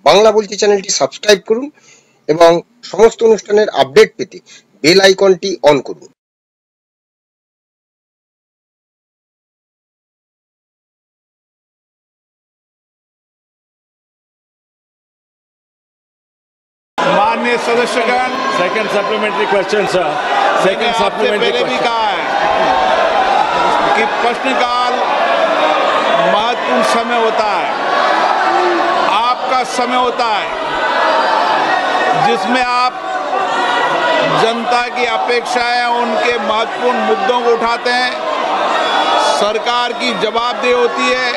বাংলা বলছি চ্যানেলটি সাবস্ক্রাইব করুন এবং সমস্ত অনুষ্ঠানের আপডেট পেতে বেল আইকনটি অন করুন। माननीय सदस्यगण, second supplementary question sir. Second supplementary पहले भी कहा है कि प्रश्नकाल महत्वपूर्ण समय होता है, आपका समय होता है जिसमें आप जनता की अपेक्षाएं, उनके महत्वपूर्ण मुद्दों को उठाते हैं। सरकार की जवाबदेही होती है।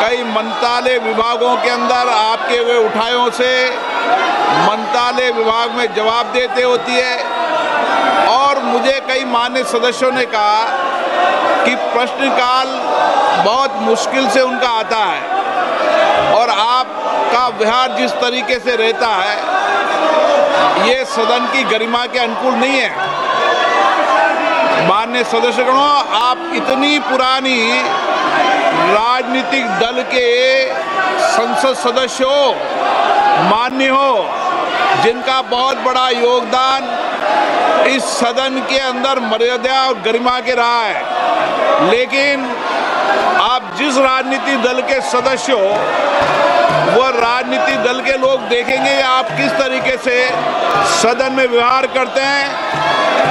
कई मंत्रालय विभागों के अंदर आपके हुए उठायों से मंत्रालय विभाग में जवाब देते होती है। और मुझे कई मान्य सदस्यों ने कहा कि प्रश्नकाल बहुत मुश्किल से उनका आता है और आपका व्यवहार जिस तरीके से रहता है ये सदन की गरिमा के अनुकूल नहीं है। मान्य सदस्यगणों, आप इतनी पुरानी राजनीतिक दल के संसद सदस्य हो, मान्य हो, जिनका बहुत बड़ा योगदान इस सदन के अंदर मर्यादा और गरिमा के रहा है, लेकिन आप जिस राजनीतिक दल के सदस्य हो वो राजनीतिक दल के लोग देखेंगे आप किस तरीके से सदन में व्यवहार करते हैं।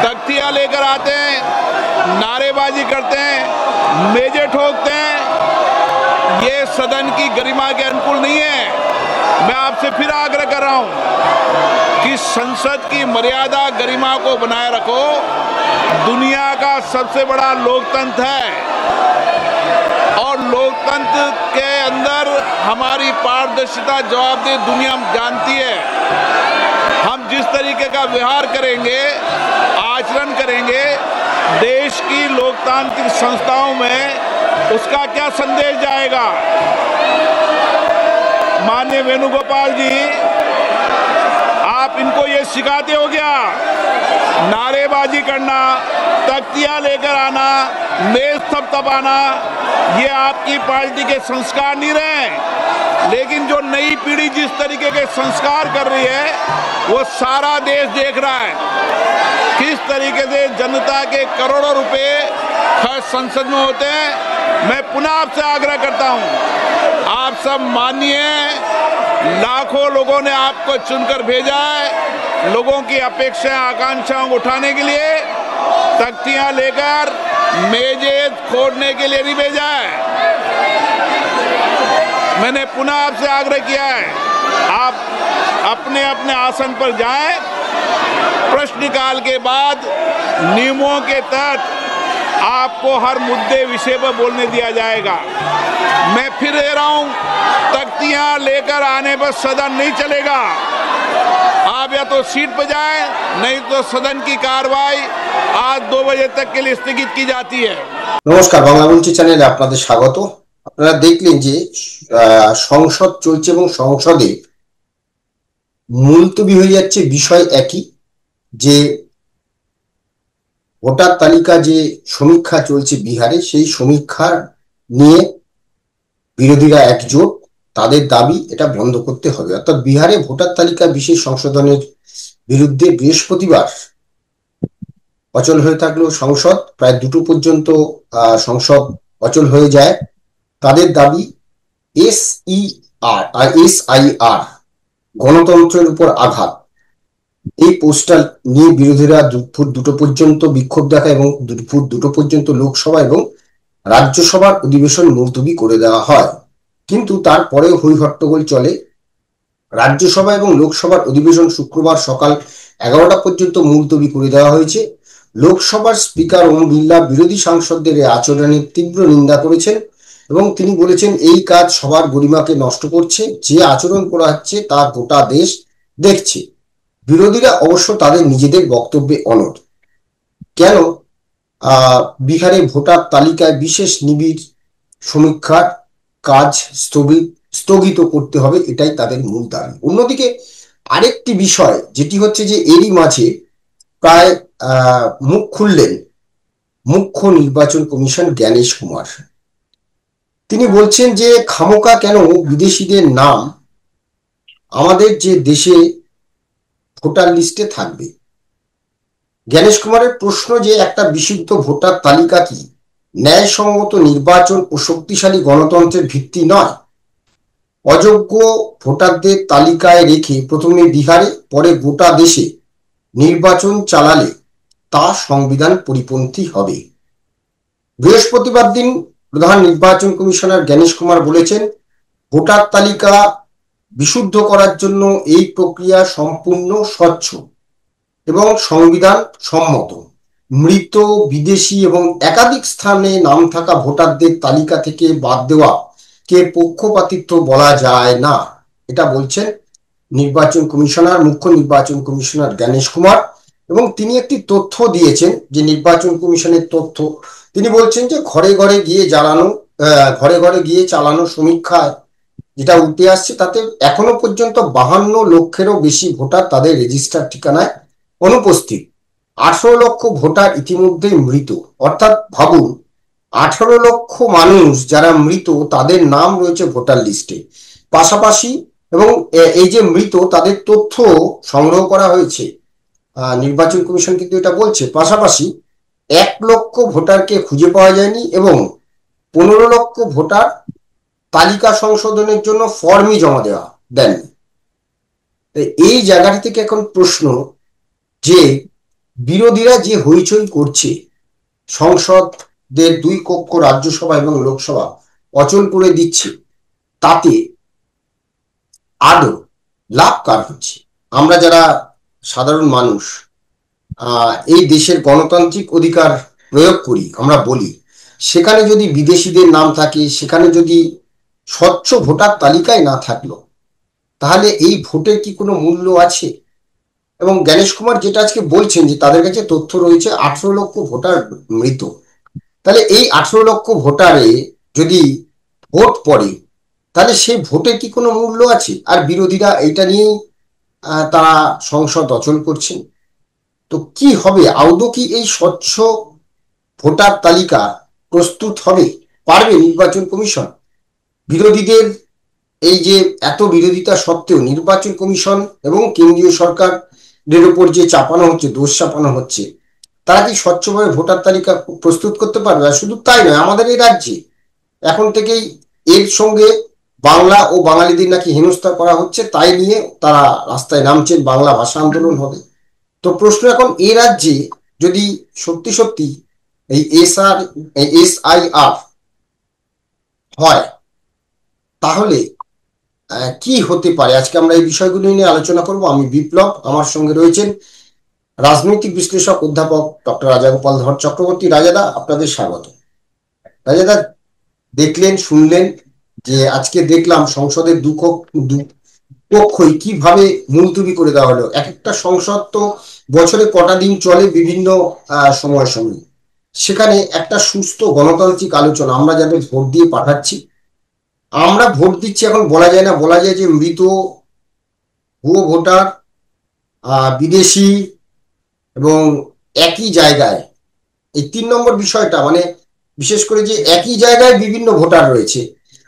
तख्तियां लेकर आते हैं, नारेबाजी करते हैं, मेजे ठोकते हैं। ये सदन की गरिमा के अनुकूल नहीं है। मैं आपसे फिर आग्रह कर रहा हूं कि संसद की मर्यादा गरिमा को बनाए रखो। दुनिया का सबसे बड़ा लोकतंत्र है और लोकतंत्र के अंदर हमारी पारदर्शिता, जवाबदेही दुनिया जानती है। हम जिस तरीके का व्यवहार करेंगे, आचरण करेंगे देश की लोकतांत्रिक संस्थाओं में, उसका क्या संदेश जाएगा। माननीय वेणुगोपाल जी, आप इनको ये सिखाते हो क्या? नारेबाजी करना, तख्तियां लेकर आना, मेज थपथपाना, ये आपकी पार्टी के संस्कार नहीं रहे। लेकिन जो नई पीढ़ी जिस तरीके के संस्कार कर रही है वो सारा देश देख रहा है। किस तरीके से जनता के करोड़ों रुपए खर्च संसद में होते हैं। मैं पुनः आपसे आग्रह करता हूं, आप सब मानिए, लाखों लोगों ने आपको चुनकर भेजा है लोगों की अपेक्षाएं, आकांक्षाओं को उठाने के लिए, तख्तियां लेकर मेजे खोदने के लिए नहीं भेजा है। मैंने पुनः आपसे आग्रह किया है, आप अपने अपने आसन पर जाएं। प्रश्नकाल के बाद नियमों के तहत आपको हर मुद्दे विषय पर बोलने दिया जाएगा। मैं फिर कह रहा हूं, तख्तियां लेकर आने पर सदन नहीं चलेगा। आप या तो सीट पर जाएं, नहीं तो सदन की कार्रवाई आज 2 बजे तक के लिए स्थगित की जाती है। নমস্কার, বাংলা বলছি চ্যানেলে আপনাদের স্বাগত। আপনারা দেখলেন যে সংসদ চলছে এবং সংসদে মুলতবি হয়ে যাচ্ছে বিষয় একই, যে ভোটার তালিকা যে সমীক্ষা চলছে বিহারে, সেই সমীক্ষা নিয়ে বিরোধীরা একজোট। তাদের দাবি এটা বন্ধ করতে হবে। অর্থাৎ বিহারে ভোটার তালিকা বিশেষ সংশোধনের বিরুদ্ধে বৃহস্পতিবার অচল হয়ে থাকলো সংসদ। প্রায় 2টো পর্যন্ত সংসদ অচল হয়ে যায়। তাদের দাবি SIR গণতন্ত্রের উপর আঘাত, এই পোস্টার নিয়ে বিরোধীরা দুপুর 2টো পর্যন্ত বিক্ষোভ দেখায় এবং দুপুর 2টো পর্যন্ত লোকসভা এবং রাজ্যসভার অধিবেশন মুলতবি করে দেওয়া হয়। কিন্তু তারপরে হই হট্টগোল চলে। রাজ্যসভা এবং লোকসভার অধিবেশন শুক্রবার সকাল 11টা পর্যন্ত মুলতবি করে দেওয়া হয়েছে। লোকসভার স্পিকার ওম বিড়লা বিরোধী সাংসদদের এই আচরণের তীব্র নিন্দা করেছেন এবং তিনি বলেছেন, এই কাজ সবার গরিমাকে নষ্ট করছে। যে আচরণ করা হচ্ছে তা গোটা দেশ দেখছে। বিরোধীরা অবশ্য তাদের নিজেদের বক্তব্যে অনড়। কেন বিহারে ভোটার তালিকায় বিশেষ নিবিড় সমীক্ষার কাজ স্থগিত করতে হবে, এটাই তাদের মূল দাবি। অন্যদিকে আরেকটি বিষয় যেটি হচ্ছে যে এরই মাঝে প্রায় মুখ খুললেন মুখ্য নির্বাচন কমিশন জ্ঞানেশ কুমার। তিনি বলছেন যে খামোকা কেন বিদেশিদের নাম আমাদের যে দেশে ভোটার লিস্টে থাকবে। জ্ঞানেশ কুমারের প্রশ্ন যে একটা বিশুদ্ধ ভোটার তালিকা কি ন্যায়সঙ্গত নির্বাচন ও শক্তিশালী গণতন্ত্রের ভিত্তি নয়? অযোগ্য ভোটারদের তালিকায় রেখে প্রথমে বিহারে পরে গোটা দেশে নির্বাচন চালালে তা সংবিধান পরিপন্থী হবে। বৃহস্পতিবার দিন প্রধান নির্বাচন কমিশনার জ্ঞানেশ কুমার বলেছেন, ভোটার তালিকা বিশুদ্ধ করার জন্য এই প্রক্রিয়া সম্পূর্ণ স্বচ্ছ এবং সংবিধান সম্মত। মৃত, বিদেশি এবং একাধিক স্থানে নাম থাকা ভোটারদের তালিকা থেকে বাদ দেওয়া কে পক্ষপাতিত্ব বলা যায় না, এটা বলছেন নির্বাচন কমিশনার, মুখ্য নির্বাচন কমিশনার জ্ঞানেশ কুমার। এবং তিনি একটি তথ্য দিয়েছেন যে নির্বাচন কমিশনের তথ্য, তিনি বলছেন যে ঘরে ঘরে গিয়ে চালানো সমীক্ষায় যেটা উঠে আসছে তাতে এখনো পর্যন্ত 52 লক্ষেরও বেশি ভোটার তাদের রেজিস্টার ঠিকানায় অনুপস্থিত। 18 লক্ষ ভোটার ইতিমধ্যেই মৃত, অর্থাৎ ভাবুন 18 লক্ষ মানুষ যারা মৃত তাদের নাম রয়েছে ভোটার লিস্টে। পাশাপাশি এবং এই যে মৃত তাদের তথ্য সংগ্রহ করা হয়েছে, নির্বাচন কমিশন কিন্তু এটা বলছে। পাশাপাশি 1 লক্ষ ভোটারকে খুঁজে পাওয়া যায়নি এবং 15 লক্ষ ভোটার তালিকা সংশোধনের জন্য ফর্মই জমা দেননি। এই জায়গাটা থেকে এখন প্রশ্ন যে বিরোধীরা যে হইচই করছে, সংসদের 2 কক্ষ রাজ্যসভা এবং লোকসভা অচল করে দিচ্ছে, তাতে আদৌ লাভ কার হচ্ছে? আমরা যারা সাধারণ মানুষ এই দেশের গণতান্ত্রিক অধিকার প্রয়োগ করি, আমরা বলি সেখানে যদি বিদেশিদের নাম থাকে, সেখানে যদি স্বচ্ছ ভোটার তালিকায় না থাকলো, তাহলে এই ভোটের কি কোনো মূল্য আছে? এবং জ্ঞানেশ কুমার যেটা আজকে বলছেন যে তাদের কাছে তথ্য রয়েছে 18 লক্ষ ভোটার মৃত, তাহলে এই 18 লক্ষ ভোটারে যদি ভোট পড়ে তাহলে সেই ভোটের কি কোনো মূল্য আছে? আর বিরোধীরা এইটা নিয়েই তারা সংসদ অচল করছেন। তো কি হবে? আদৌ কি এই স্বচ্ছ ভোটার তালিকা প্রস্তুত হবে? পারবে নির্বাচন কমিশন? বিরোধীদের এই যে এত বিরোধিতা সত্ত্বেও নির্বাচন কমিশন এবং কেন্দ্রীয় সরকারের উপর যে চাপানো হচ্ছে, দোষ চাপানো হচ্ছে, তারা কি স্বচ্ছভাবে ভোটার তালিকা প্রস্তুত করতে পারবে? আর শুধু তাই নয়, আমাদের এই রাজ্যে এখন থেকেই এর সঙ্গে বাংলা ও বাঙালিদের নাকি হেনস্থা করা হচ্ছে, তাই নিয়ে তারা রাস্তায় নামছেন, বাংলা ভাষা আন্দোলন হবে। তো প্রশ্ন এখন, এই রাজ্যে যদি সত্যি সত্যি এই SIR হয় তাহলে কি হতে পারে? আজকে আমরা এই বিষয়গুলো নিয়ে আলোচনা করব। আমি বিপ্লব, আমার সঙ্গে রয়েছেন রাজনৈতিক বিশ্লেষক অধ্যাপক ডক্টর রাজাগোপাল ধর চক্রবর্তী। রাজাদা, আপনাদের স্বাগত। রাজাদা, দেখলেন, শুনলেন যে আজকে দেখলাম সংসদের দুপক্ষই কিভাবে মুলতুবি করে দেওয়া হলো। এক একটা সংসদ তো বছরে কটা দিন চলে, বিভিন্ন সময় সময়, সেখানে একটা সুস্থ গণতান্ত্রিক আলোচনা, আমরা যাদের ভোট দিয়ে পাঠাচ্ছি, আমরা ভোট দিচ্ছি, এখন বলা যায় না, বলা যায় যে মৃত, ভুয়ো ভোটার, বিদেশি এবং একই জায়গায়, এই 3 নম্বর বিষয়টা, মানে বিশেষ করে যে একই জায়গায় বিভিন্ন ভোটার রয়েছে,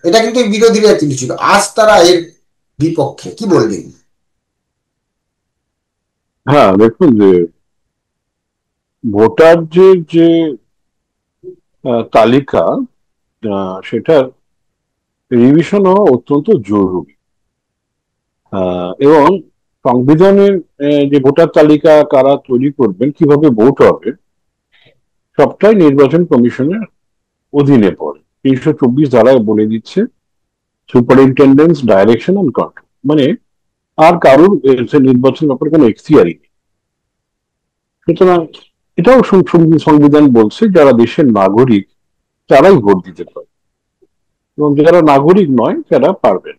এটা কিন্তু বিরোধীরা তুলেছিল, আজ তারা এর বিপক্ষে। কি বলবেন? হ্যাঁ, দেখুন যে ভোটার যে তালিকা, সেটার রিভিশন হওয়া অত্যন্ত জরুরি। এবং সংবিধানের যে ভোটার তালিকা কারা তৈরি করবেন, কিভাবে ভোট হবে, সবটাই নির্বাচন কমিশনের অধীনে পড়ে। 324 ধারায় বলে দিচ্ছে সুপারিনটেন্ডেন্স, ডাইরেকশন অ্যান্ড কন্ট্রোল, মানে আর কারোর নির্বাচন ব্যাপারে কোনো এখতিয়ারই নেই। সুতরাং এটাও সংবিধান বলছে যারা দেশের নাগরিক তারাই ভোট দিতে পারে, এবং যারা নাগরিক নয় তারা পারবেন।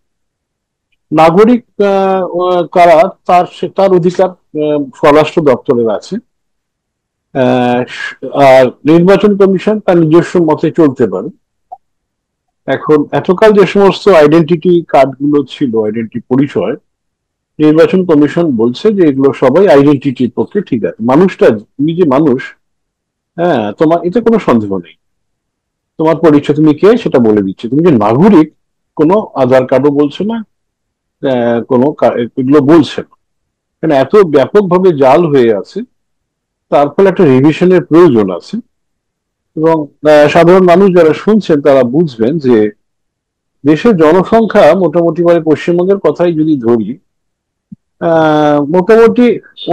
নাগরিক কারা, তার অধিকার স্বরাষ্ট্র দপ্তরের আছে। আর নির্বাচন কমিশন তার নিজস্ব মতে চলতে পারে। এখন এতকাল যে সমস্ত আইডেন্টিটি কার্ড গুলো ছিল, আইডেন্টি পরিচয়, নির্বাচন কমিশন বলছে যে এগুলো সবাই আইডেন্টিটির পক্ষে ঠিক আছে। মানুষটা, তুমি যে মানুষ, হ্যাঁ, তোমার এতে কোনো সন্দেহ নেই। তোমার পরিচয়, তুমি কে সেটা বলে দিচ্ছে। তুমি যে নাগরিক, কোনো আধার কার্ডও বলছে না, কোনো এগুলো বলছে না, কারণ এত ব্যাপকভাবে জাল হয়ে আছে, তার ফলে একটা রিভিশনের প্রয়োজন আছে। এবং সাধারণ মানুষ যারা শুনছেন তারা বুঝবেন যে দেশের জনসংখ্যা মোটামুটি মানে পশ্চিমবঙ্গের কথাই যদি ধরি, মোটামুটি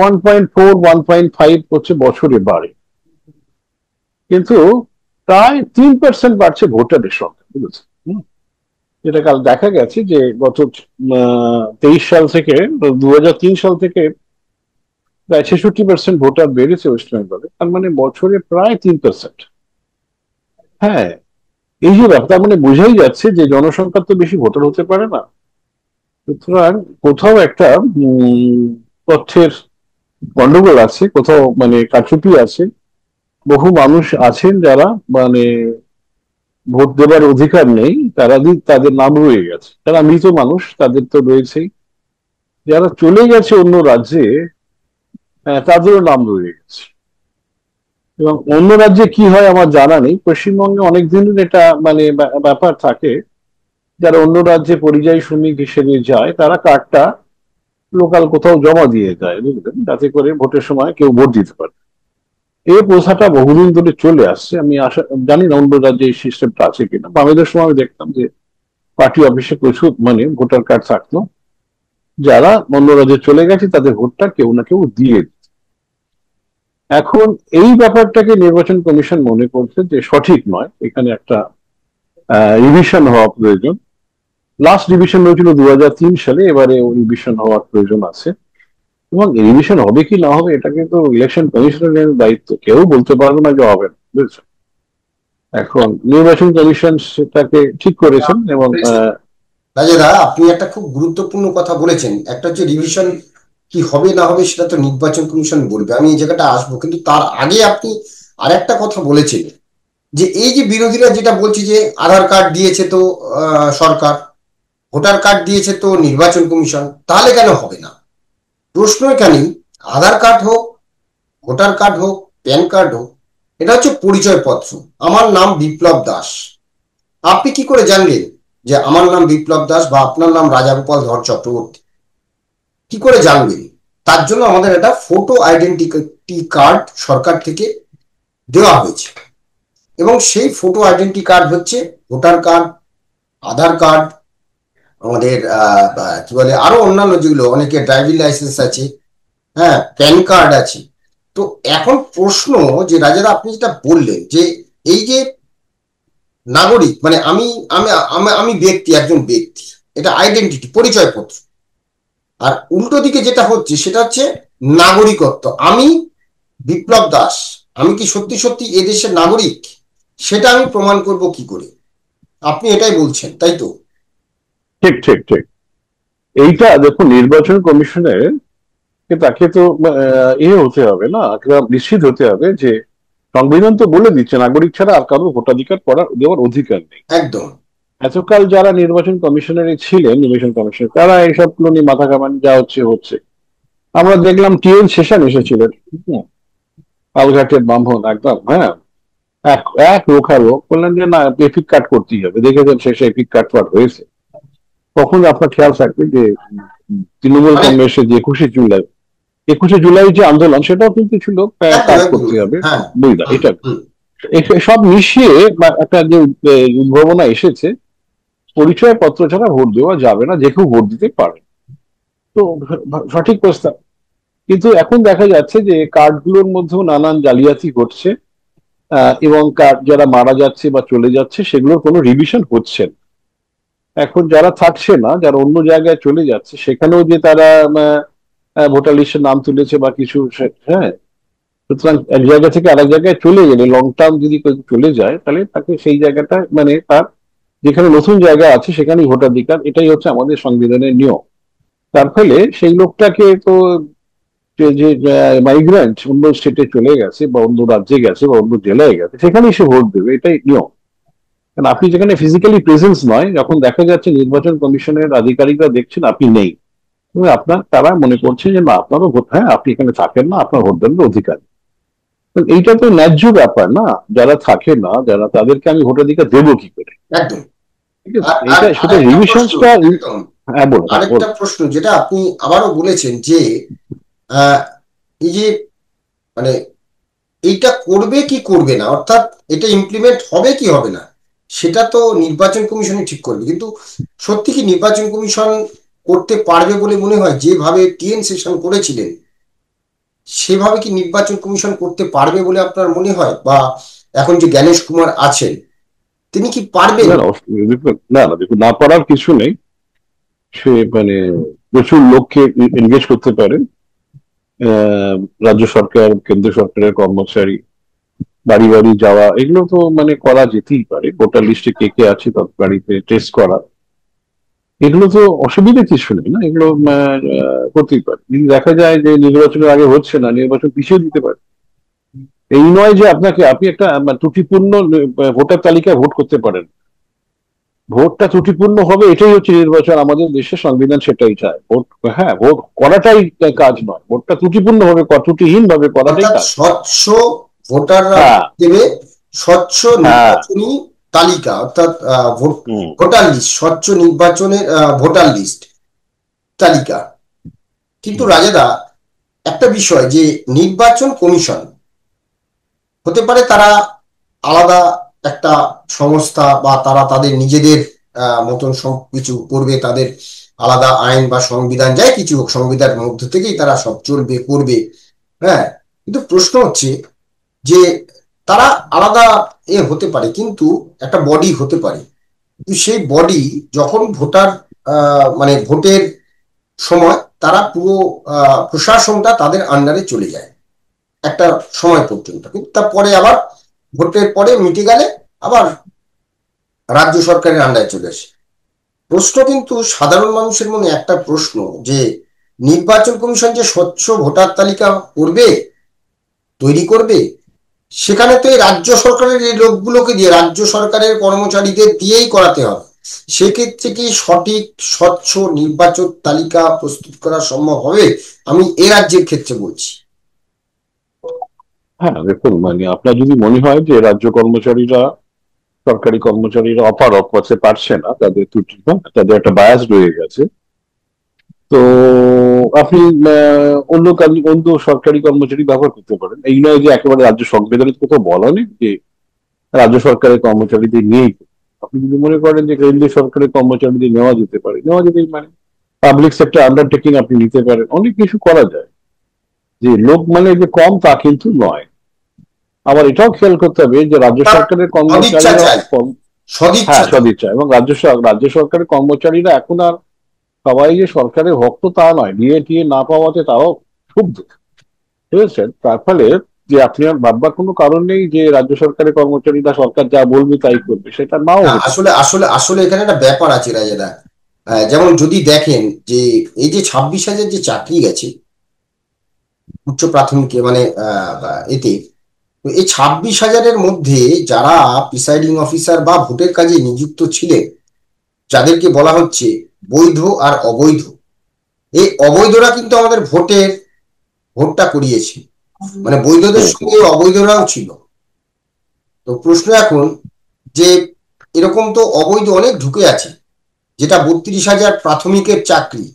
1.4 1.5 হচ্ছে বছরে বাড়ে, কিন্তু প্রায় 3% বাড়ছে ভোটারের সংখ্যা, বুঝেছেন? যেটা কাল দেখা গেছে যে গত 23 সাল থেকে 2003 সাল থেকে প্রায় 66% ভোটার বেড়েছে ওয়েস্ট বেঙ্গলে, তার মানে বছরে প্রায় 3%। হ্যাঁ, এই যে ব্যাপার, তার মানে বোঝাই যাচ্ছে যে জনসংখ্যা তো বেশি ভোটার হতে পারে না। সুতরাং কোথাও একটা তথ্যের গন্ডগোল আছে, কোথাও মানে কারচুপি আছে। বহু মানুষ আছেন যারা মানে ভোট দেবার অধিকার নেই, তাদের নাম রয়ে গেছে, যারা মৃত মানুষ তাদের তো রয়েছেই, যারা চলে গেছে অন্য রাজ্যে তাদেরও নাম রয়ে গেছে। এবং অন্য রাজ্যে কি হয় আমার জানা নেই, পশ্চিমবঙ্গে অনেকদিন এটা মানে ব্যাপার থাকে, যারা অন্য রাজ্যে পরিযায়ী শ্রমিক হিসেবে যায় তারা কার্ডটা লোকাল কোথাও জমা দিয়ে যায়, বুঝলেন, যাতে করে ভোটের সময় কেউ ভোট দিতে পারে। এই প্রথাটা বহুদিন ধরে চলে আসছে। আমি জানি না অন্য রাজ্যে এই সিস্টেমটা আছে কিনা। বাংলাদেশ সময় আমি দেখতাম যে পার্টি অফিসে প্রচুর মানে ভোটার কার্ড থাকতো, যারা অন্য রাজ্যে চলে গেছে তাদের ভোটটা কেউ না কেউ দিয়ে দিত। এখন এই ব্যাপারটাকে নির্বাচন কমিশন মনে করছে যে সঠিক নয়, এখানে একটা রিভিশন হওয়া প্রয়োজন। লাস্ট রিভিশন হয়েছিল 2003 সালে, এবারে রিভিশন হওয়ার প্রয়োজন আছে। এবং রিভিশন হবে কি না হবে এটা কিন্তু ইলেকশন কমিশনের দায়িত্ব, কেউ বলতে পারবে না যে হবে না, বুঝছেন। এখন নির্বাচন কমিশন সেটাকে ঠিক করেছেন। এবং রাজেদা, আপনি একটা খুব গুরুত্বপূর্ণ কথা বলেছেন। একটা হচ্ছে রিভিশন কি হবে না হবে সেটা তো নির্বাচন কমিশন বলবে, আমি এই জায়গাটা আসবো, কিন্তু তার আগে আপনি আরেকটা কথা বলেছেন যে এই যে বিরোধীরা যেটা বলছে যে আধার কার্ড দিয়েছে তো সরকার, ভোটার কার্ড দিয়েছে তো নির্বাচন কমিশন, তাহলে কেন হবে না? প্রশ্ন এখানেই, আধার কার্ড হোক, ভোটার কার্ড হোক, প্যান কার্ড হোক, এটা হচ্ছে পরিচয়পত্র। আমার নাম বিপ্লব দাস, আপনি কি করে জানলেন যে আমার নাম বিপ্লব দাস বা আপনার নাম রাজাগোপাল ধর চক্রবর্তী? কি করে জানবেন? তার জন্য আমাদের একটা ফটো আইডেন্টিটি কার্ড সরকার থেকে দেওয়া হয়েছে, এবং সেই ফটো আইডেন্টি কার্ড হচ্ছে ভোটার কার্ড, আধার কার্ড, আমাদের কি বলে আরো অন্যান্য যেগুলো, অনেকে ড্রাইভিং লাইসেন্স আছে, হ্যাঁ, প্যান কার্ড আছে। তো এখন প্রশ্ন যে রাজারা আপনি যেটা বললেন যে এই যে নাগরিক মানে আমি আমি আমি আমি ব্যক্তি, একজন ব্যক্তি, এটা আইডেন্টিটি পরিচয়পত্র, আর উল্টো দিকে যেটা হচ্ছে সেটা হচ্ছে নাগরিকত্ব। আমি বিপ্লব দাস, আমি কি সত্যি সত্যি এদেশের নাগরিক, সেটা আমি প্রমাণ করব কি করে? আপনি এটাই বলছেন, তাই তো? ঠিক ঠিক ঠিক, এইটা দেখুন, নির্বাচন কমিশনের তাকে তো হতে হবে না, নিশ্চিত হতে হবে যে সংবিধান তো বলে দিচ্ছে নাগরিক ছাড়া আর কারো ভোটাধিকার দেওয়ার অধিকার নেই। একদম। এতকাল যারা নির্বাচন কমিশনারে ছিলেন, নির্বাচন কমিশন, তারা এইসবগুলো নিয়ে মাথা ঘামান, যা হচ্ছে হচ্ছে। আমরা দেখলাম টিএন শেষান এসেছিলেন, পালঘাটের ব্রাহ্মণ একদম, হ্যাঁ, এক এক রোখারো বললেন যে না এপিক কাট করতেই হবে। দেখেছেন শেষে এপিক কাট হয়েছে। তখন আপনার খেয়াল থাকবে যে তৃণমূল কংগ্রেসের যে 21শে জুলাই যে আন্দোলন, সেটাও কিন্তু ছিল কাট করতে হবে, বুঝলা, এটা সব মিশিয়ে একটা যে উদ্ভাবনা এসেছে, পরিচয়পত্র ছাড়া ভোট দেওয়া যাবে না, যে কেউ ভোট দিতে পারে। তো সঠিক প্রস্তাব, কিন্তু এখন দেখা যাচ্ছে যে কার্ডগুলোর মধ্যেও নানান জালিয়াতি ঘটছে, এবং কার্ড যারা মারা যাচ্ছে বা চলে যাচ্ছে সেগুলোর কোনো রিভিশন হচ্ছে না। এখন যারা থাকছে না, যারা অন্য জায়গায় চলে যাচ্ছে, সেখানেও যে তারা ভোটার লিস্টে নাম তুলেছে বা কিছু, হ্যাঁ, সুতরাং এক জায়গা থেকে আরেক জায়গায় চলে গেলে, লং টার্ম যদি কেউ চলে যায়, তাহলে তাকে সেই জায়গাটা মানে তার যেখানে নতুন জায়গা আছে সেখানেই ভোটাধিকার, এটাই হচ্ছে আমাদের সংবিধানের নিয়ম। তার ফলে সেই লোকটাকে তো যে মাইগ্রেন্ট অন্য স্টেটে চলে গেছে বা অন্য রাজ্যে গেছে বা অন্য জেলায় গেছে, সেখানেই সে ভোট দেবে, এটাই নিয়ম। কারণ আপনি যেখানে ফিজিক্যালি প্রেজেন্স নয়, যখন দেখা যাচ্ছে নির্বাচন কমিশনের আধিকারিকরা দেখছেন আপনি নেই, তারা মনে করছে যে না আপনারও ভোট, হ্যাঁ আপনি এখানে থাকেন না, আপনার ভোট দেওয়ার অধিকার। এইটা তো ন্যায্য ব্যাপার না, যারা থাকে না, তাদেরকে আমি ভোটাধিকার দেবো কি করে? একদম। ঠিক আছে, এটা সেটা রিভিশনটা হ্যাঁ বলুন, হ্যাঁ আরেকটা বলুন। প্রশ্ন যেটা আপনি আবারও বলেছেন যে আহ, এই যে মানে এইটা করবে কি করবে না, অর্থাৎ এটা ইমপ্লিমেন্ট হবে কি হবে না, সেটা তো নির্বাচন কমিশনই ঠিক করবে। কিন্তু সত্যি কি নির্বাচন কমিশন করতে পারবে বলে মনে হয়? যেভাবে টিএন সেশন করেছিলেন সেভাবে কি নির্বাচন কমিশন করতে পারবে বলে আপনার মনে হয়? বা এখন যে জ্ঞানেশ কুমার আছেন তিনি কি পারবেন? না না দেখুন, না না দেখুন, না পারার কিছু নেই। সে প্রচুর লোককে এনগেজ করতে পারে। রাজ্য সরকার, কেন্দ্র সরকারের কর্মচারী, বাড়ি বাড়ি যাওয়া, এগুলো তো করা যেতেই পারে। ভোটার লিস্টে কে কে আছে তার বাড়িতে টেস্ট করা, এগুলো তো অসুবিধা কিছু নেই না, এগুলো করতেই পারে। যদি দেখা যায় যে নির্বাচনের আগে হচ্ছে না, নির্বাচন পিছিয়ে দিতে পারে। এই নয় যে আপনি একটা ত্রুটিপূর্ণ ভোটার তালিকায় ভোট করতে পারেন। ভোটটা ত্রুটিপূর্ণ হবে, এটাই হচ্ছে নির্বাচন। আমাদের দেশের সংবিধান সেটাই চায়। ভোট, হ্যাঁ, ভোট করাটাই কাজ নয়, ভোটটা ত্রুটিপূর্ণ ভাবে, ত্রুটিহীন ভাবে করাটাই অর্থাৎ কাজ। স্বচ্ছ ভোটাররা হ্যাঁ, দেবে, স্বচ্ছ হ্যাঁ। নির্বাচনী তালিকা, অর্থাৎ হুম। ভোটার লিস্ট, স্বচ্ছ নির্বাচনের ভোটার লিস্ট তালিকা। কিন্তু হুম। রাজাদা, একটা বিষয় যে নির্বাচন কমিশন হতে পারে তারা আলাদা একটা সংস্থা, বা তারা তাদের নিজেদের মতন সব কিছু করবে, তাদের আলাদা আইন বা সংবিধান, যাই কিছু হোক সংবিধানের মধ্য থেকেই তারা সব চলবে করবে। হ্যাঁ, কিন্তু প্রশ্ন হচ্ছে যে তারা আলাদা হতে পারে, কিন্তু একটা বডি হতে পারে। কিন্তু সেই বডি যখন ভোটার ভোটের সময় তারা পুরো প্রশাসনটা তাদের আন্ডারে চলে যায় একটা সময় পর্যন্ত, কিন্তু তারপরে আবার ভোটের পরে মিটে গেলে আবার রাজ্য সরকারের আন্ডারে চলে আসে। প্রশ্ন কিন্তু সাধারণ মানুষের মনে একটা প্রশ্ন, যে নির্বাচন কমিশন যে স্বচ্ছ ভোটার তালিকা করবে, তৈরি করবে, সেখানে তো এই রাজ্য সরকারের এই লোকগুলোকে দিয়ে, রাজ্য সরকারের কর্মচারীদের দিয়েই করাতে হবে। সেক্ষেত্রে কি সঠিক স্বচ্ছ নির্বাচন তালিকা প্রস্তুত করা সম্ভব হবে? আমি এ রাজ্যের ক্ষেত্রে বলছি। হ্যাঁ দেখুন, আপনার যদি মনে হয় যে রাজ্য কর্মচারীরা, সরকারি কর্মচারীরা অপারগ করতে পারছে না, তাদের ত্রুটি, তাদের একটা বায়াস রয়ে গেছে, তো আপনি অন্য সরকারি কর্মচারী ব্যবহার করতে পারেন। এই নয় যে একেবারে রাজ্য সংবিধানে কোথাও বলা নেই যে রাজ্য সরকারের কর্মচারীদের নিয়েই করতে। আপনি যদি মনে করেন যে কেন্দ্রীয় সরকারের কর্মচারীদের নেওয়া যেতে পারে, নেওয়া যেতেই পারে। পাবলিক সেক্টর আন্ডারটেকিং আপনি নিতে পারেন, অনেক কিছু করা যায়। যে লোক যে কম তা কিন্তু নয়। আবার এটাও খেয়াল করতে হবে যে রাজ্য তার সরকারের সদিচ্ছা কর্মচারীরা চাই, হ্যাঁ, সদিচ্ছা চাই। সদিচ্ছা। এবং রাজ্য সরকারের কর্মচারীরা এখন আর সবাই যে সরকারের ভক্ত তা নয়, ডিএ টিএ না পাওয়াতে তাও ক্ষুব্ধ, বুঝেছেন? তার ফলে যে আপনি আর ভাববার কোনো কারণ নেই যে রাজ্য সরকারের কর্মচারীরা সরকার যা বলবে তাই করবে, সেটা নাও না, হতে পারে। আসলে আসলে আসলে এখানে একটা ব্যাপার আছে রাজেদা। যেমন যদি দেখেন যে এই যে 26,000 যে চাকরি গেছে উচ্চ প্রাথমিকে, এতে, তো এই 26,000-এর মধ্যে যারা প্রিসাইডিং অফিসার বা ভোটের কাজে নিযুক্ত ছিলেন, যাদেরকে বলা হচ্ছে বৈধ আর অবৈধ, এই অবৈধরা কিন্তু আমাদের ভোটটা করিয়েছে, বৈধদের হুম, হুম। সঙ্গে অবৈধরাও ছিল। তো প্রশ্ন এখন যে এরকম তো অবৈধ অনেক ঢুকে আছে, যেটা 32,000 প্রাথমিকের চাকরি,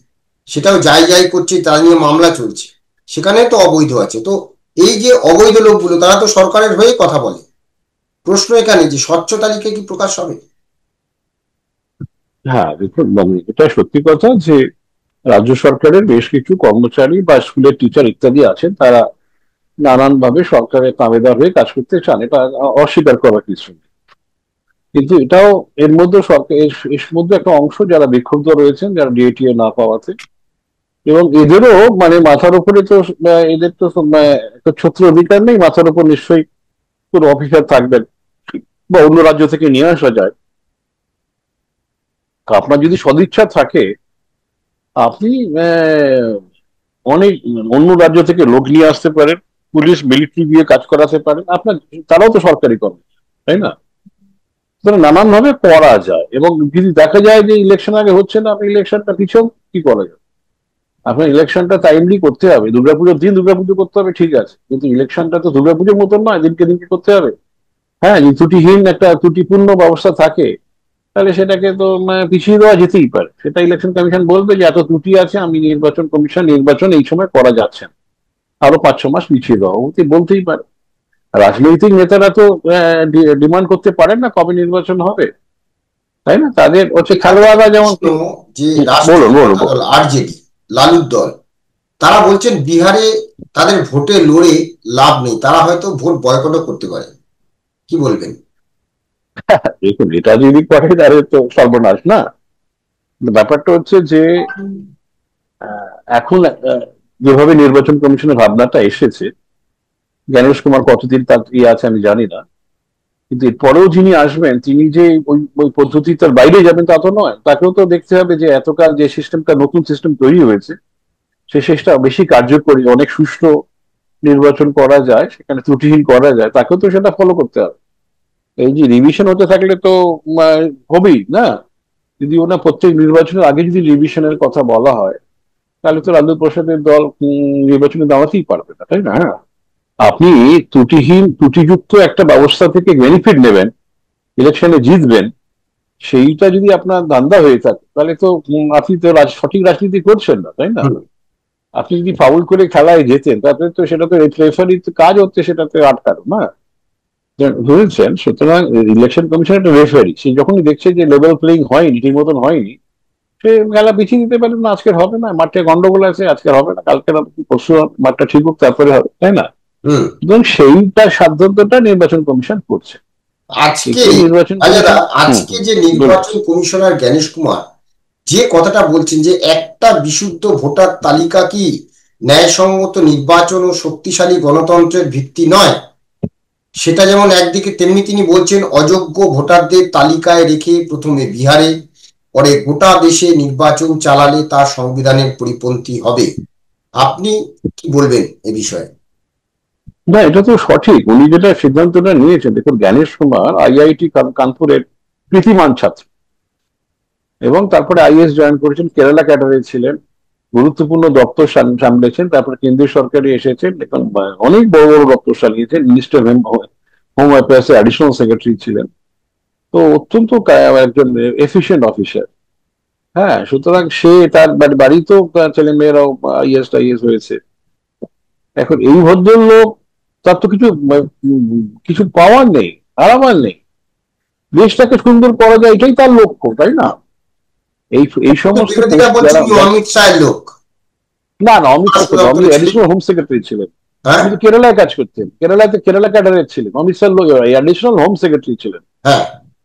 সেটাও যাই যাই করছে, তারা নিয়ে মামলা চলছে, সেখানে তো অবৈধ আছে। তো এই যে অবৈধ লোকগুলো তারা তো সরকারের হয়ে কথা বলে। প্রশ্ন এখানে যে স্বচ্ছ তালিকা কি প্রকাশ হবে? হ্যাঁ দেখুন, এটা সত্যি কথা যে রাজ্য সরকারের বেশ কিছু কর্মচারী বা স্কুলের টিচার ইত্যাদি আছেন, তারা নানান ভাবে সরকারের তাবেদার হয়ে কাজ করতে চান, এটা অস্বীকার করার কিছু নেই। কিন্তু এটাও এর মধ্যে সরকার, এর মধ্যে একটা অংশ যারা বিক্ষুব্ধ রয়েছেন, যারা ডিএটিএ না পাওয়াতে। এবং এদেরও মাথার উপরে তো এদের তো একটা ছত্র অধিকার নেই, মাথার উপর নিশ্চয়ই কোনো অফিসার থাকবেন, বা অন্য রাজ্য থেকে নিয়ে আসা যায়। তো আপনার যদি সদিচ্ছা থাকে, আপনি অনেক অন্য রাজ্য থেকে লোক নিয়ে আসতে পারেন, পুলিশ মিলিটারি দিয়ে কাজ করাতে পারেন আপনার। তারাও তো সরকারি কর্মী, তাই না? নানান ভাবে করা যায়। এবং যদি দেখা যায় যে ইলেকশন আগে হচ্ছে না, আপনি ইলেকশনটা পিছন, কি করা যায়? আপনার ইলেকশনটা টাইমলি করতে হবে, দুর্গাপুজোর দিন দুর্গাপুজো করতে হবে, ঠিক আছে, কিন্তু ইলেকশনটা তো দুর্গাপুজোর মতন নয়, দিনকে দিনকে করতে হবে। হ্যাঁ, যদি ত্রুটিহীন একটা ত্রুটিপূর্ণ ব্যবস্থা থাকে, তাহলে সেটাকে তো পিছিয়ে দেওয়া যেতেই পারে। সেটা ইলেকশন কমিশন বলবে যে এত ত্রুটি আছে, আমি নির্বাচন এই সময় করা যাচ্ছে না, আরো 5-6 মাস পিছিয়ে দেওয়া, বলতেই পারে। রাজনৈতিক নেতারা তো ডিমান্ড করতে পারেন না কবে নির্বাচন হবে, তাই না? তাদের হচ্ছে খেলোয়াড়রা যেমন। যে বলুন রাষ্ট্রীয় বলুন। দল আরজেডি, লালুর দল, তারা বলছেন বিহারে তাদের ভোটে লড়ে লাভ নেই, তারা হয়তো ভোট বয়কটও করতে পারে, কি বলবেন? দেখুন, এটা যদি করে তাহলে তো সর্বনাশ না। ব্যাপারটা হচ্ছে যে এখন যেভাবে নির্বাচন কমিশনের ভাবনাটা এসেছে, জ্ঞানেশ কুমার কতদিন তার ইয়ে আছে আমি জানি না, কিন্তু এরপরেও যিনি আসবেন তিনি যে ওই পদ্ধতিটার বাইরে যাবেন তা তো নয়। তাকেও তো দেখতে হবে যে এতকাল যে সিস্টেমটা, নতুন সিস্টেম তৈরি হয়েছে, সে শেষটা বেশি কার্যকরী, অনেক সুষ্ঠু নির্বাচন করা যায়, সেখানে ত্রুটিহীন করা যায়, তাকেও তো সেটা ফলো করতে হবে। এই যে রিভিশন হতে থাকলে তো হবেই না। যদি ওনা প্রত্যেক নির্বাচনের আগে যদি রিভিশনের কথা বলা হয়, তাহলে তো লালু প্রসাদের দল নির্বাচনে দাঁড়াতেই পারবে না, তাই না? হ্যাঁ, আপনি ত্রুটিযুক্ত একটা ব্যবস্থা থেকে বেনিফিট নেবেন, ইলেকশনে জিতবেন, সেইটা যদি আপনার ধান্দা হয়ে থাকে, তাহলে তো আপনি তো সঠিক রাজনীতি করছেন না, তাই না? আপনি যদি ফাউল করে খেলায় যেতেন, তাহলে তো সেটা তো রেফারির কাজ হচ্ছে সেটাতে আটকানো না, বুঝেছেন? সুতরাং ইলেকশন কমিশন একটা রেফারি, সে যখনই দেখছে যে লেভেল প্লেইং হয়নি, ঠিক মতন হয়নি, সে খেলা পিছিয়ে দিতে পারে, না আজকের হবে না, মাঠে গন্ডগোল আছে, আজকে হবে না, কালকে পরশু মাঠটা ঠিক হোক, তারপরে হবে, তাই না? এবং সেইটা সাধ্যটা নির্বাচন কমিশন করছে। আজকে নির্বাচন আজকে যে নির্বাচন কমিশনার জ্ঞানেশ কুমার যে কথাটা বলছেন যে একটা বিশুদ্ধ ভোটার তালিকা কি ন্যায়সঙ্গত নির্বাচন ও শক্তিশালী গণতন্ত্রের ভিত্তি নয়, সেটা যেমন একদিকে, তেমনি তিনি বলছেন অযোগ্য ভোটারদের তালিকায় রেখে প্রথমে বিহারে, পরে গোটা দেশে নির্বাচন চালালে তা সংবিধানের পরিপন্থী হবে। আপনি কি বলবেন এ বিষয়ে? না, এটা তো সঠিক, উনি যেটা সিদ্ধান্তটা নিয়েছেন। দেখুন, জ্ঞানেশ কুমার আইআইটি কানপুরের কৃতিমান ছাত্র, এবং তারপরে আইএস জয়েন করেছেন, কেরালা ক্যাডারে ছিলেন, গুরুত্বপূর্ণ দপ্তর সামলেছেন, তারপরে কেন্দ্রীয় সরকারে এসেছেন, এখন অনেক বড় বড় দপ্তর চালিয়েছেন, মিনিস্টার হোম অ্যাফেয়ার্স এর অ্যাডিশনাল সেক্রেটারি ছিলেন। তো অত্যন্ত একজন এফিসিয়েন্ট অফিসার। হ্যাঁ, সুতরাং সে তার বাড়িতেও ছেলে মেয়েরাও আইএস হয়েছে। এখন এই ভদ্রলোক, তার তো কিছু পাওয়ার নেই, হারাবার নেই, দেশটাকে সুন্দর করা যায়, এটাই তার লক্ষ্য, তাই না? এই সমস্ত অমিত শাহের লোক। না না, অমিত শাহ উনি অ্যাডিশনাল হোম সেক্রেটারি ছিলেন, উনি তো কেরালায় কাজ করতেন, কেরালা ক্যাডারের ছিলেন। Amit Shah additional home secretary ছিলেন।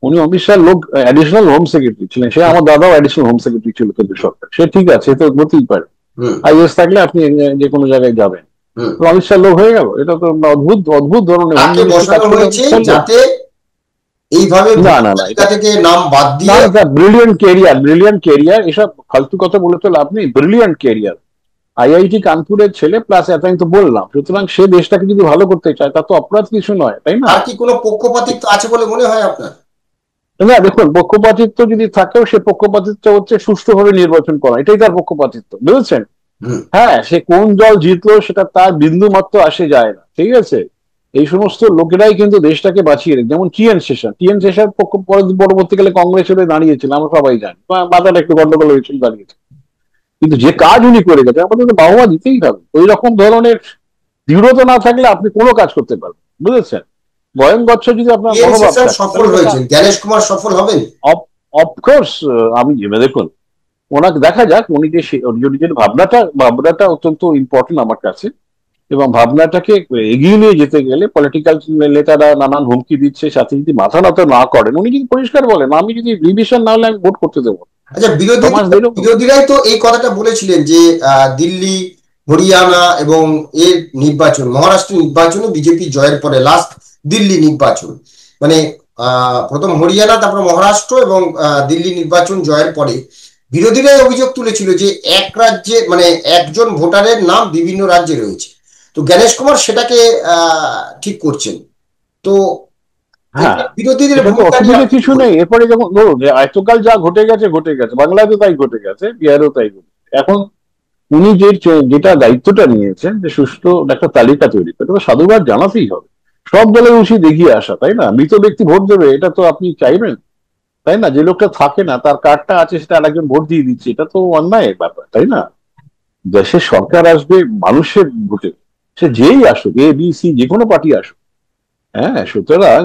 উনি অমিত শাহ লোক অ্যাডিশনাল হোম সেক্রেটারি ছিলেন। সে আমার দাদাও অ্যাডিশনাল হোম সেক্রেটারি ছিল কেন্দ্র সরকার। সে ঠিক আছে, তো হতেই পারে, আইএস থাকলে আপনি যে কোনো জায়গায় যাবেন। অমিত শাহ লোক হয়ে গেল, এটা তো অদ্ভুত অদ্ভুত ধরনের যাতে এইভাবে না না না, এটা থেকে নাম বাদ দিয়ে ব্রিলিয়ান্ট ক্যারিয়ার, এসব ফালতু কথা বলে তো লাভ নেই। ব্রিলিয়ান্ট ক্যারিয়ার, আইআইটি কানপুরের ছেলে, প্লাস এত আমি তো বললাম। সুতরাং সে দেশটাকে যদি ভালো করতে চায়, তা তো অপরাধ কিছু নয়, তাই না? আর কি কোনো পক্ষপাতিত্ব আছে বলে মনে হয় আপনার? না, দেখুন, পক্ষপাতিত্ব যদি থাকেও, সে পক্ষপাতিত্ব হচ্ছে সুষ্ঠুভাবে নির্বাচন করা, এটাই তার পক্ষপাতিত্ব, বুঝেছেন? হ্যাঁ, সে কোন দল জিতলো সেটা তার বিন্দু মাত্র আসে যায় না, ঠিক আছে? এই সমস্ত লোকেরাই কিন্তু দেশটাকে বাঁচিয়ে রেখে, যেমন টিএন শেষার পরবর্তীকালে কংগ্রেসের দাঁড়িয়েছিল, আমরা সবাই জানি, মাথাটা একটু গন্ডগোল হয়েছিল, দাঁড়িয়েছে। কিন্তু যে কাজ উনি করে গেছেন, আমাদের তো বাহবা দিতেই হবে। ওই রকম ধরনের দৃঢ়তা না থাকলে আপনি কোনো কাজ করতে পারবেন, বুঝেছেন? গোয়েন গচ্ছ যদি আপনার সফল হয়েছেন, জ্ঞানেশ কুমার সফল হবেন অফকোর্স। আমি দেখুন, ওনাকে দেখা যাক, উনি যে নিজের ভাবনাটা অত্যন্ত ইম্পর্টেন্ট আমার কাছে। এবং ভাবনাটাকে এগিয়ে নিয়ে যেতে গেলে পলিটিক্যাল নেতারা নানান হুমকি দিচ্ছে, সাথে যদি মাথা নত না করেন, উনি যদি পরিষ্কার বলেন আমি যদি রিভিশন না হলে আমি ভোট করতে দেবো। আচ্ছা, বিরোধীরাই তো এই কথাটা বলেছিলেন যে দিল্লি, হরিয়ানা এবং এর নির্বাচন, মহারাষ্ট্র নির্বাচনে বিজেপি জয়ের পরে লাস্ট দিল্লি নির্বাচন, মানে প্রথম হরিয়ানা, তারপর মহারাষ্ট্র এবং দিল্লি নির্বাচন জয়ের পরে বিরোধীরাই অভিযোগ তুলেছিল যে এক রাজ্যে, মানে একজন ভোটারের নাম বিভিন্ন রাজ্যে রয়েছে। তো জ্ঞানেশ কুমার সেটাকে ঠিক করছেন। তো বিরোধীদের অসুবিধা কিছু নেই। এরপরে যখন ধরুন এতকাল যা ঘটে গেছে, বাংলাদেশে তাই ঘটে গেছে, বিহারেও তাই ঘটে। এখন উনি যেটা দায়িত্বটা নিয়েছেন, যে সুষ্ঠু একটা তালিকা তৈরি করে, সাধুবাদ জানাতেই হবে। সব দলের উচিত এগিয়ে আসা, তাই না? মৃত ব্যক্তি ভোট দেবে, এটা তো আপনি চাইবেন? তাই না? যে লোকটা থাকে না, তার কার্ডটা আছে, সেটা আরেকজন ভোট দিয়ে দিচ্ছে, এটা তো অন্যায় ব্যাপার, তাই না? দেশের সরকার আসবে মানুষের ভোটে, সে যেই আসুক, এ বি সি যে কোনো পার্টি আসুক। হ্যাঁ, সুতরাং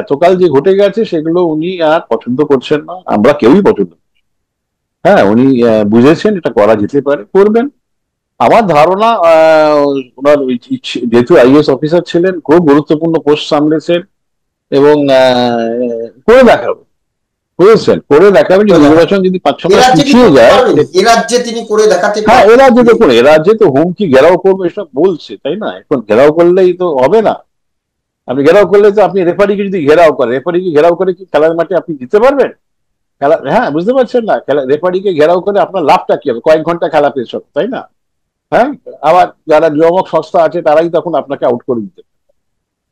এতকাল যে ঘটে গেছে সেগুলো উনি আর পছন্দ করছেন না, আমরা কেউই পছন্দ করি না। হ্যাঁ, উনি বুঝেছেন এটা করা যেতে পারে, করবেন। আমার ধারণা ওনার যেহেতু আইএস অফিসার ছিলেন, খুব গুরুত্বপূর্ণ পোস্ট সামলেছেন, এবং করে দেখাবে, বুঝেছেন, করে দেখাবেন যে নির্বাচন যদি 5-6 মাস রাজ্যে কি পিছিয়ে করতে যায়। পারবেন? রাজ্যে তিনি করে দেখাতে হ্যাঁ, পারবেন? রাজ্যে দেখুন, রাজ্যে তো হুমকি ঘেরাও করবে এসব বলছে, তাই না? এখন ঘেরাও করলেই তো হবে না। আপনি ঘেরাও করলে তো, আপনি রেফারিকে যদি ঘেরাও করে, রেফারিকে ঘেরাও করে কি খেলার মাঠে আপনি জিততে পারবেন? খেলা, হ্যাঁ, বুঝতে পারছেন না? খেলা, রেফারিকে ঘেরাও করে আপনার লাভটা কি হবে? কয়েক ঘন্টা খেলা পেছ, তাই না? হ্যাঁ, আবার যারা নিয়ামক সংস্থা আছে তারাই তখন আপনাকে আউট করে দিতে পারে।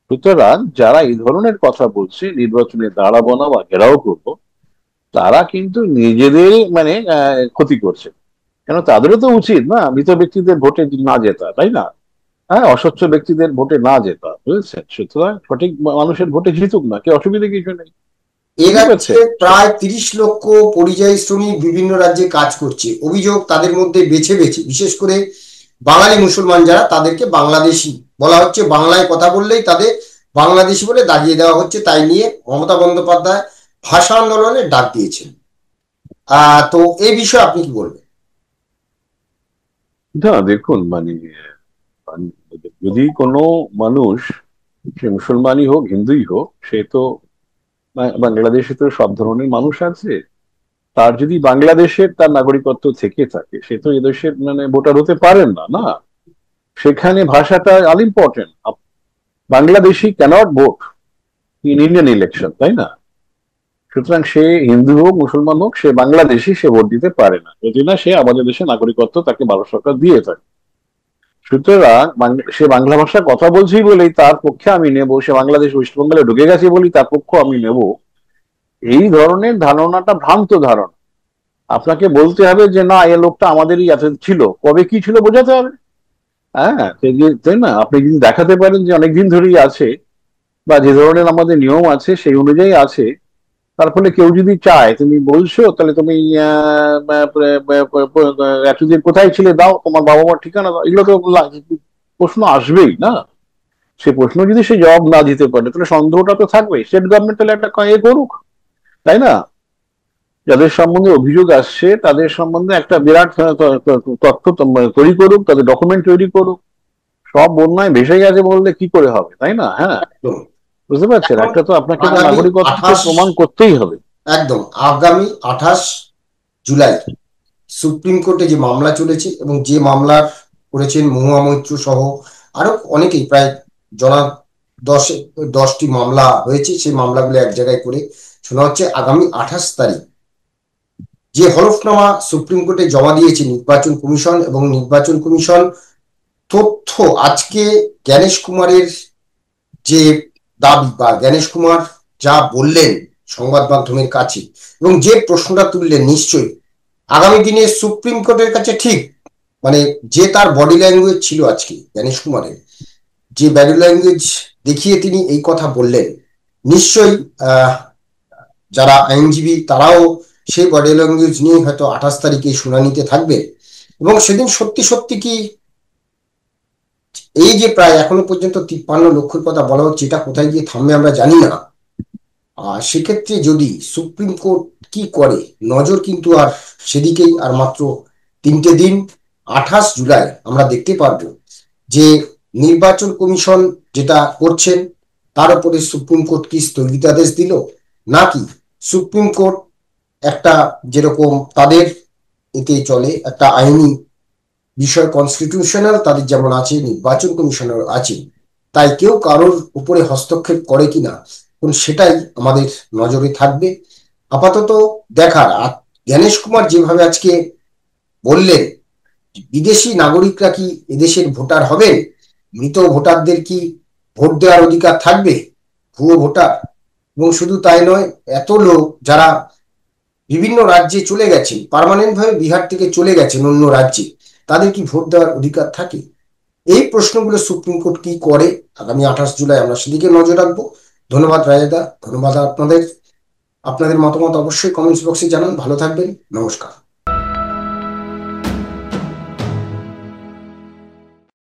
সুতরাং যারা এই ধরনের কথা বলছে, নির্বাচনে দাঁড়াবো না বা ঘেরাও করবো, তারা কিন্তু নিজেদের মানে ক্ষতি করছে। কেন, তাদেরও তো উচিত না মৃত ব্যক্তিদের ভোটে না জেতা, তাই না? হ্যাঁ, অস্বচ্ছ ব্যক্তিদের ভোটে না জেতা, বুঝেছেন? সুতরাং সঠিক মানুষের ভোটে জিতুক না, কি অসুবিধা কিছু নেই, এ বুঝতে রাজ্যে পারছেন? প্রায় 30 লক্ষ পরিযায়ী শ্রমিক বিভিন্ন রাজ্যে কাজ করছে। অভিযোগ, তাদের মধ্যে বেছে বেছে বিশেষ করে বাঙালি মুসলমান যারা, তাদেরকে বাংলাদেশি বলা হচ্ছে। বাংলায় কথা বললেই তাদের বাংলাদেশি বলে দাগিয়ে দেওয়া হচ্ছে। তাই নিয়ে মমতা বন্দ্যোপাধ্যায় ভাষা আন্দোলনের ডাক দিয়েছেন। তো এই বিষয়ে আপনি কি বলবেন? না, দেখুন, মানে যদি কোনো মানুষ, সে মুসলমানই হোক হিন্দুই হোক, সে তো বাংলাদেশে তো সব ধরনের মানুষ আছে। তার যদি বাংলাদেশের তার নাগরিকত্ব থেকে থাকে, সে তো এদেশের মানে ভোটার হতে পারেন না, না? সেখানে ভাষাটা all important. Bangladeshi cannot vote in Indian election, তাই না? সুতরাং সে হিন্দু হোক মুসলমান হোক, সে বাংলাদেশি, সে ভোট দিতে পারে না যদি না সে আমাদের দেশে নাগরিকত্ব তাকে ভারত সরকার দিয়ে থাকে। সুতরাং সে বাংলা ভাষা কথা বলছি বলেই তার পক্ষে আমি নেব, সে বাংলাদেশ ওয়েস্ট বেঙ্গলে ঢুকে গেছে বলি তার পক্ষ আমি নেব, এই ধরনের ধারণাটা ভ্রান্ত ধারণা। আপনাকে বলতে হবে যে না, এ লোকটা আমাদেরই আছে, ছিল, কবে কি ছিল বোঝাতে হবে। হ্যাঁ, তাই না? আপনি যদি দেখাতে পারেন যে অনেকদিন ধরেই আছে, বা যে ধরনের আমাদের নিয়ম আছে সেই অনুযায়ী আছে, তার ফলে কেউ যদি চায়, তুমি বলছো তাহলে তুমি এতদিন কোথায় ছিলে, দাও তোমার বাবা মার ঠিকানা দাও, এগুলো তো প্রশ্ন আসবেই না? সে প্রশ্ন যদি সে জবাব না দিতে পারে, তাহলে সন্দেহটা তো থাকবেই। স্টেট গভর্নমেন্ট তাহলে একটা করুক, তাই না? যাদের সম্বন্ধে অভিযোগ আসছে তাদের সম্বন্ধে একটা বিরাট তথ্য তৈরি করুক, তাদের ডকুমেন্ট তৈরি করুক। সব বন্যায় ভেসে গেছে বললে কি করে হবে, তাই না? হ্যাঁ, বুঝতে পারছেন, এখন একটা তো আপনাকে তো আগামী নাগরিকত্ব তো 28, প্রমাণ করতেই হবে। একদম আগামী 28 জুলাই সুপ্রিম কোর্টে যে মামলা চলেছে, এবং যে মামলার করেছেন মহুয়া মৈত্র সহ আরো অনেকেই, প্রায় জনা 10টি মামলা হয়েছে। সেই মামলাগুলো এক জায়গায় করে শোনা হচ্ছে। আগামী 28 তারিখ যে হলফনামা সুপ্রিম কোর্টে জমা দিয়েছে নির্বাচন কমিশন, এবং নির্বাচন কমিশন তথ্য আজকে জ্ঞানেশ কুমারের যে দাবি, বা জ্ঞানেশ কুমার যা বললেন সংবাদ মাধ্যমের কাছে, এবং যে প্রশ্নটা তুললেন, নিশ্চয়ই আগামী দিনে সুপ্রিম কোর্টের কাছে ঠিক মানে যে তার বডি ল্যাঙ্গুয়েজ ছিল আজকে জ্ঞানেশ কুমারের, যে বডি ল্যাঙ্গুয়েজ দেখিয়ে তিনি এই কথা বললেন, নিশ্চয়ই যারা আইনজীবী তারাও সেই বডি ল্যাঙ্গুয়েজ নিয়ে হয়তো 28 তারিখে শুনানিতে থাকবে। এবং সেদিন সত্যি সত্যি কি এই যে প্রায় এখনো পর্যন্ত 53 লক্ষের কথা বলা হচ্ছে, এটা কোথায় গিয়ে থামবে আমরা জানি না। সেক্ষেত্রে যদি সুপ্রিম কোর্ট কি করে, নজর কিন্তু আর সেদিকেই। আর মাত্র 3টে দিন, 28 জুলাই আমরা দেখতে পারবো যে নির্বাচন কমিশন যেটা করছেন তার উপরে সুপ্রিম কোর্ট কি স্থগিতাদেশ দিল, নাকি সুপ্রিম কোর্ট একটা, যেরকম তাদের এতে চলে একটা আইনি বিষয়, কনস্টিটিউশনাল তাদের যেমন আছে, নির্বাচন কমিশনের আছে, তাই কেউ কারোর উপরে হস্তক্ষেপ করে কিনা, সেটাই আমাদের নজরে থাকবে। আপাতত দেখার। আর জ্ঞানেশ কুমার যেভাবে আজকে বললেন, বিদেশি নাগরিকরা কি এদেশের ভোটার হবেন, মৃত ভোটারদের কি ভোট দেওয়ার অধিকার থাকবে, ভুয়ো ভোটার। এবং শুধু তাই নয়, এত লোক যারা বিভিন্ন রাজ্যে চলে গেছেন, পার্মানেন্ট ভাবে বিহার থেকে চলে গেছেন অন্য রাজ্যে, তাদের কি ভোট দেওয়ার অধিকার থাকে? এই প্রশ্নগুলো সুপ্রিম কোর্ট কি করে আগামী 28 জুলাই আমরা সেদিকে নজর রাখবো। ধন্যবাদ রাজেদা, ধন্যবাদ আপনাদের। আপনাদের মতামত অবশ্যই কমেন্টস বক্সে জানান। ভালো থাকবেন, নমস্কার।